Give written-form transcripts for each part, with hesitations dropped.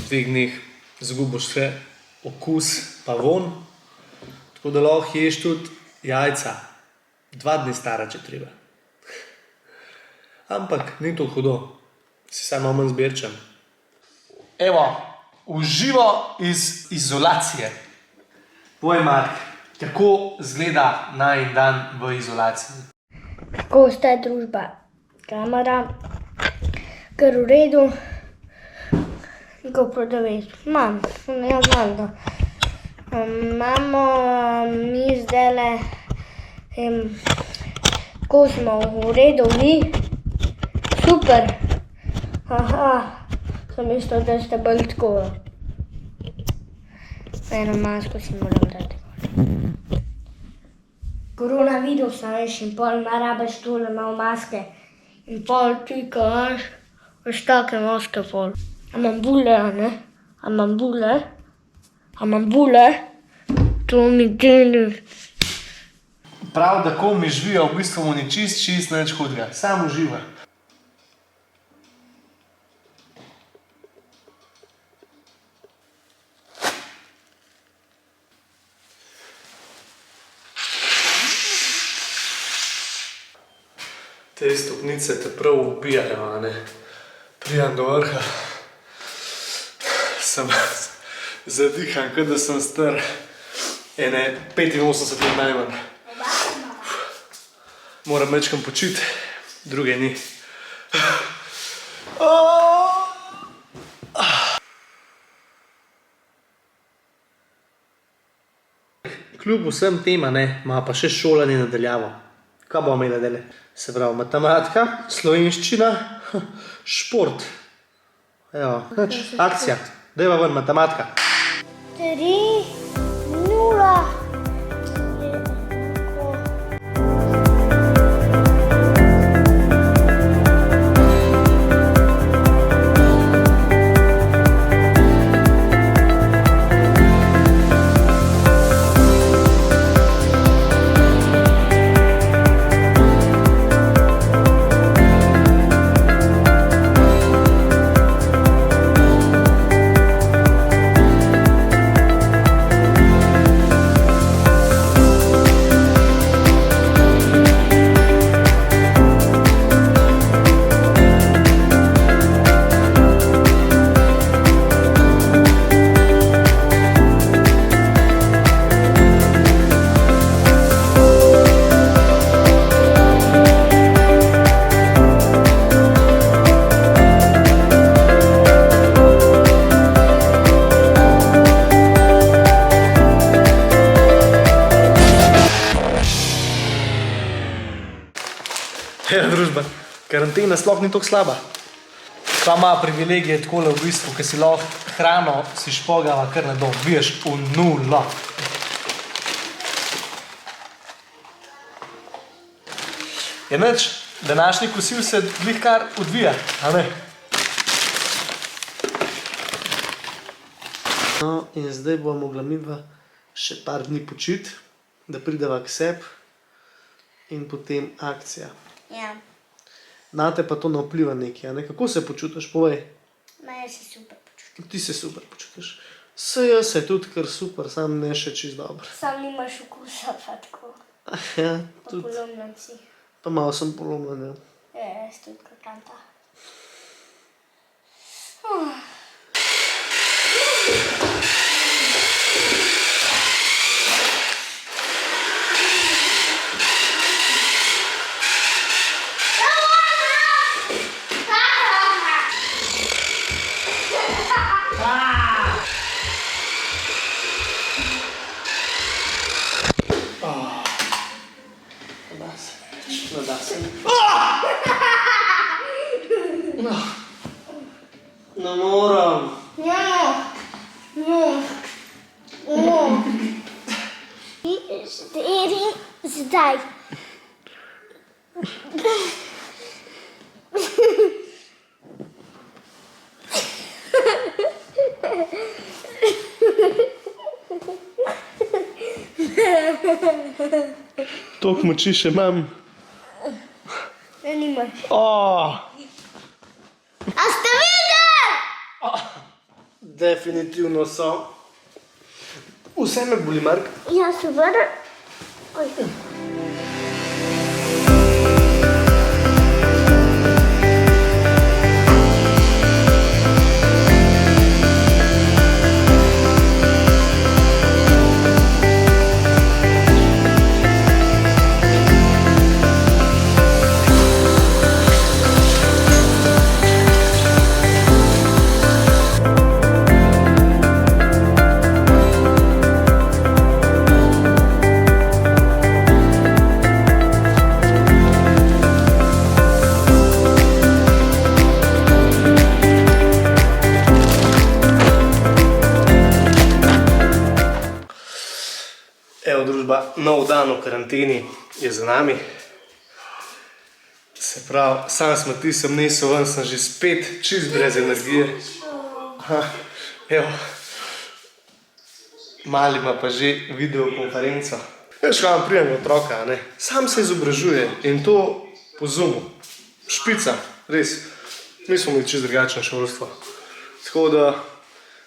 dveh dneh zgubiš vse okus pa von. Tako da lahko ješ tudi jajca. 2 dni stara, če treba. Ampak ni to hudo. Si samo manj zbirčen. Evo, uživo iz izolacije. Povej, Mark, kako izgleda najin dan v izolaciji? Kako ostaje družba? Kamera, kar v redu. Kako prodavec? Imam to. Imamo mi zdajle, ko smo v redu, vi? Super. Aha, sem mislil, da ste bolj tako. Eno masko si moram dati. Koronavirus, veš, in pol rabiš tole malo maske. In pol ti, ko veš take maske pol. A imam bule, a ne? A imam bule? To mi deli. Prav, da ko mi živijo, v bistvu mu ni čist nič hudega. Samo uživa. Te stopnice te prav ubijajo, a ne? Pridem do vrha. Sem zadihan, kot da sem star ene 85 let najmanj. Moram mečkam počiti, druge ni. Kljub vsem tem, ima pa še šolanje nadaljavo. Kaj bomo imeli dele? Se pravi, matematika, slovenščina, šport. Evo, akcija. Dajva ven, matematika. 3, 0. Družba, karantena sploh ni tako slaba. Pa ima privilegije takole v bistvu, ker si lahko hrano si špogava kar na dom. Viješ v 0. Je nič, današnji kosil se glih kar odvija, a ne? No, in zdaj bomo mogla midva še par dni počiti, da prideva k sebi in potem akcija. Ja. Nate pa to ne vpliva nekaj, a ne? Kako se počutiš, povej? Jaz se super počutim. Ti se super počutiš. Jaz se tudi kar super, sam ne še čist dobro. Sam nimaš okusa pa tako. Ja, Pa tudi. polomljen si. Pa malo sem polomljen, ja. Jaz tudi kakanta. Ne moram. Zdaj. Toliko moči še imam. Ne, nimaš. Oh. A ste videli? Definitivno so. Vse me boli, Mark. Ja, seveda. Oj. Evo, družba, nov dan v karanteni je za nami. Se pravi, sam smeti sem nesel ven, sem že spet čist brez energije. Evo, mali ima pa že videokonferenco. Veš, kaj vam pridem otroka, ne? Sam se izobražuje in to po Zoomu. Špica, res. Mi smo imeli čist drugačno šolstvo. Tako da,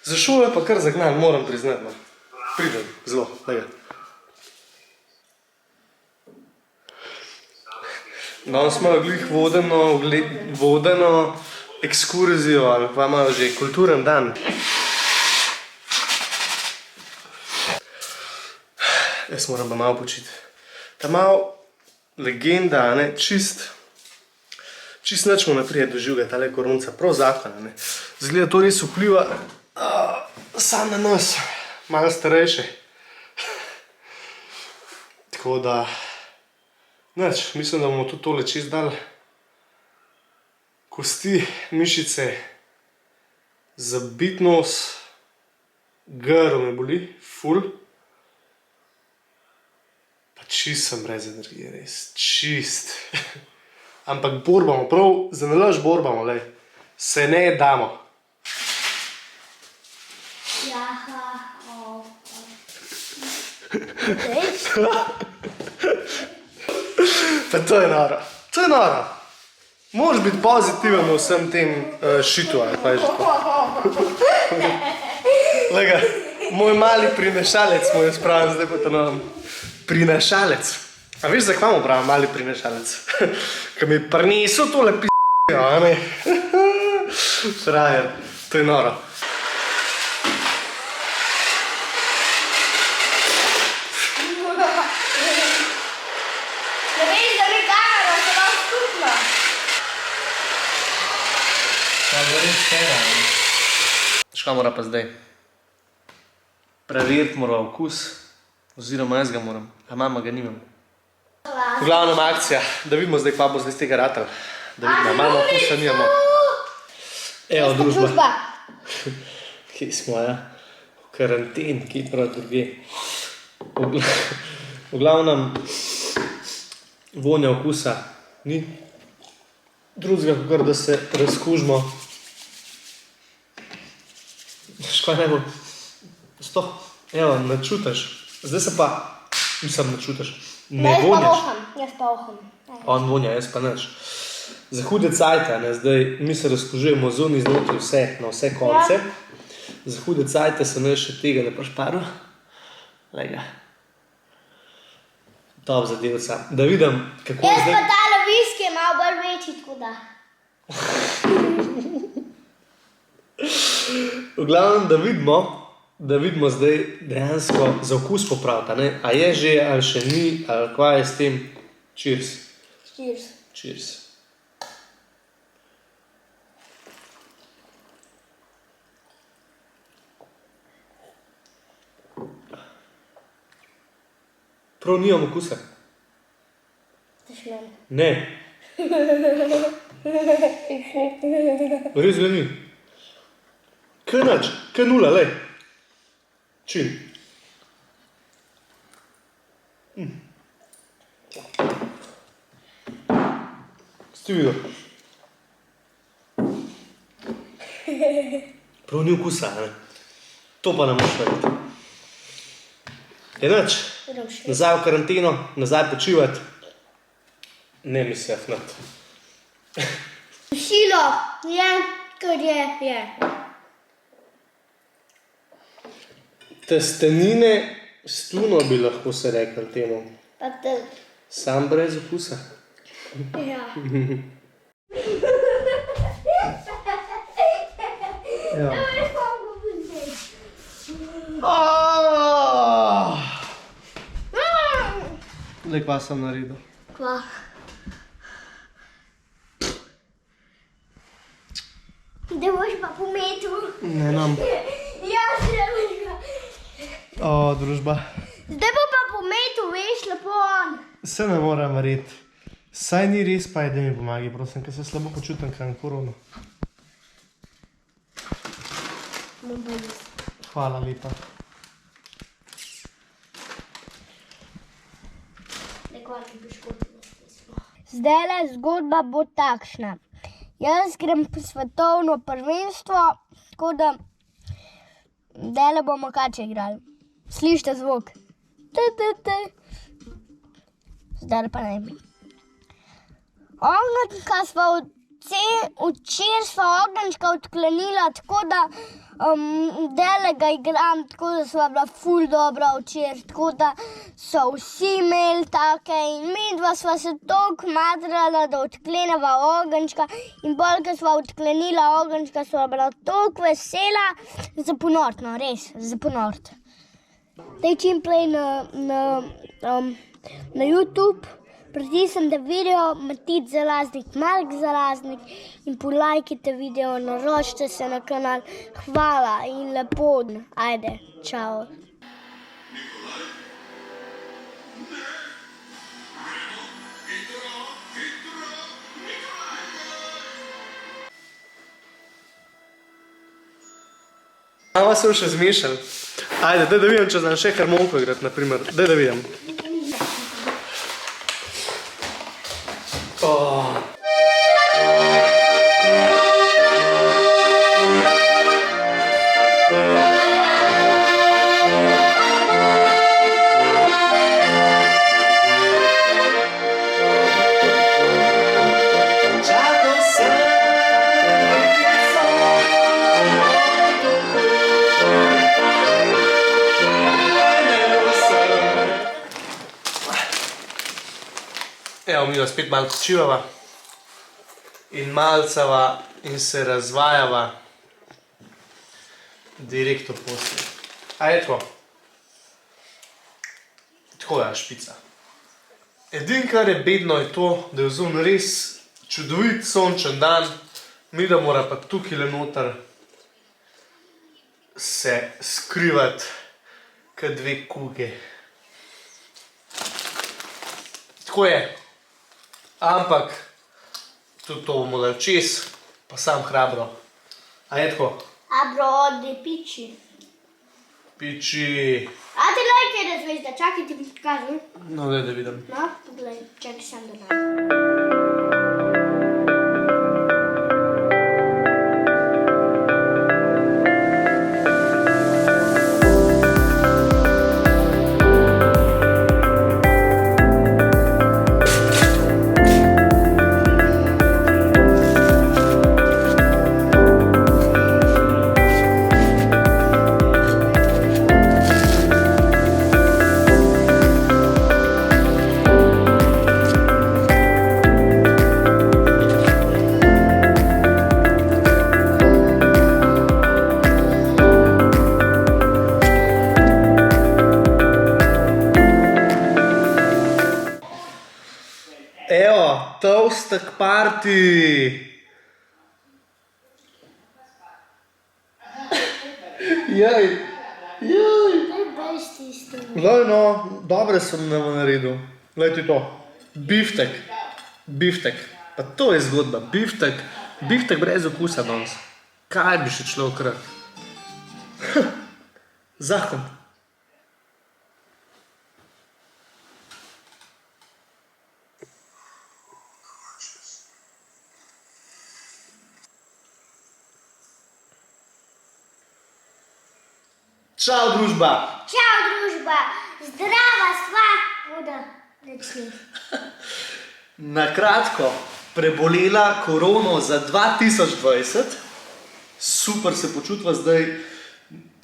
za šolo je pa kar zagnan, moram priznati. Pridem, zelo, lega. Danes smo glih vodeno ekskurzijo, ali pa imajo že kulturen dan. Jaz moram pa malo počiti. Ta malo legenda, ne, čist nič mu ne prije do živega, tale koronca, prav zakon, ne. Zgleda, to res vpliva sam na nas, malo starejše. Tako da, nič, mislim, da bomo tudi tole čist dali. Kosti, mišice, zabit nos, grl me boli, ful. Pa čist sem brez energije, res, čist. Ampak borbamo, prav zanalaž borbamo, lej. Se ne damo. Pa to je noro, to je noro. Moraš biti pozitiven v vsem tem šitu, ali pa je že to. Lega, moj mali prinašalec mu je spravljen, zdaj pa to nam. Prinašalec. A veš, zakaj imamo pravi mali prinašalec? Ko mi prinesel tole p***jo, a ne? Frajer, to je noro. Škaj mora pa zdaj? Preveriti mora okus, oziroma jaz ga moram, a mama ga nimam. V glavnem akcija, da vidimo zdaj, kva bo zdaj z tega ratal. Da vidimo, mama okusa nimamo. Evo, družba. Kje smo, ja? V karanteni, kje prav druge. V glavnem, vonja okusa ni. Drugega, kakor da se razkužimo. Škaj ne bo? Sto, evo, načutaš. Zdaj se pa, mislim, načutaš. Ne vonjaš. Jaz pa oham. On vonja, jaz pa nič. Za hude cajte, ne, zdaj mi se razkužujemo zunaj iznotri vse, na vse konce. Za hude cajte se ne še tega ne pašparu. Lega. Top zadevca. Da vidim, kako je zdaj. Jaz pa tale viski je malo bolj večji, tako da. V glavnem, da vidimo zdaj dejansko za okus popraviti, ne? A je že, ali še ni, ali kva je s tem. Cheers. Cheers. Cheers. Prav nimam okusa. Daš meni. Ne. Res ga ni. Kaj nič, kaj nula, lej. Čim. Ste videl? Prav ni okusa, ne? To pa ne moš vedeti. Je nič. Nazaj v karanteno, nazaj počivati. Ne mi se fnat. Silo je, kar je. Testenine s tuno bi lahko se rekel temu. Pa te... Sam brez okusa. Ja. Ja. Zdaj, kva sem naredil. Kva? Da boš pa pometil. Ne nam. Ja, se boš pa. O, družba. Zdaj bo pa pometil, veš, lepo on. Se ne moram verjeti. Saj ni res, pa da mi pomagi, prosim, ker se slabo počutim, ker imam korono. Hvala lepa. Zdajle zgodba bo takšna. Jaz grem po svetovno prvenstvo, tako da zdajle bomo kače igrali. Slišite zvok? Zdaj pa ne mi. Ognjenčka sva včeraj sva ognjenčka odklenila, tako da zdajle ga igram, tako da sva bila ful dobra včeraj, tako da so vsi imeli take in midva sva se toliko matrala, da odkleneva ognjenčka in bolj, ko sva odklenila ognjenčka, sva bila toliko vesela, za ponort, no res, za ponort. Daj čim prej na YouTube, pritisnite video Matic Zalaznik, Mark Zalaznik in polajkite video, naročite se na kanal. Hvala in lepo. Ajde, čau. Mama se še zmešali. Ajde, daj da vidim, če znam še harmoniko igrati, naprimer. Daj da vidim. Evo, mi spet malo počivava in malcava in se razvajava direkt v postelji. Ajde tako. Tako je špica. Edino, kar je bedno, je to, da je vzun res čudovit sončen dan, mi da mora pa tukaj noter se skrivati kot dve kuge. Tako je. Ampak tudi to bomo dali čez, pa sam hrabro. A je tako? Abro, odi piči. Piči. A ti gledaj, kjer je zvezda, čakaj ti bi pokazal. No, da vidim. No, pogledaj, čakaj sem da najdem. Evo, Toastek party! Jej, jej! Glej no, dobre sem nam naredil. Glej ti to. Biftek. Biftek. Pa to je zgodba. Biftek. Biftek brez okusa danes. Kaj bi še človek rad? Zakon. Čau, družba! Čau, družba! Zdrava sva! Voda, začni. Na kratko, prebolela korono za 2020. Super se počutila zdaj.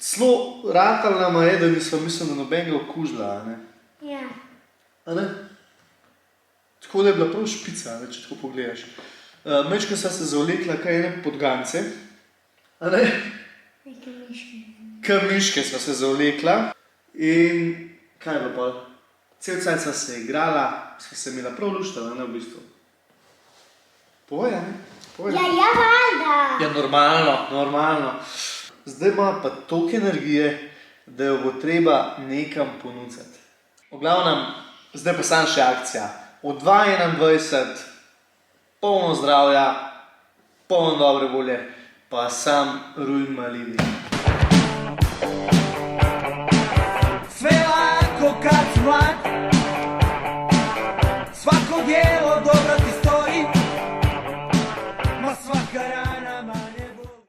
Celo ratal nama je, da nismo mislili, da nobenega okužila, a ne? Ja. A ne? Tako da je bila prav špica, a ne, če tako pogledaš. Mečko sva se zavlekla kaj ene podgance, a ne? Kaj miške sva se zavlekla in kaj je bilo pol? Cel cajt sva se igrala, sva se imela prav luštala, ne, v bistvu. Povej, a ne? Povej. Ja, valjda. Ja, normalno. Zdaj ima pa toliko energije, da jo bo treba nekam ponucati. V glavnem, zdaj pa samo še akcija. Od 2021, polno zdravja, polno dobre volje, pa sam Rujn Malini.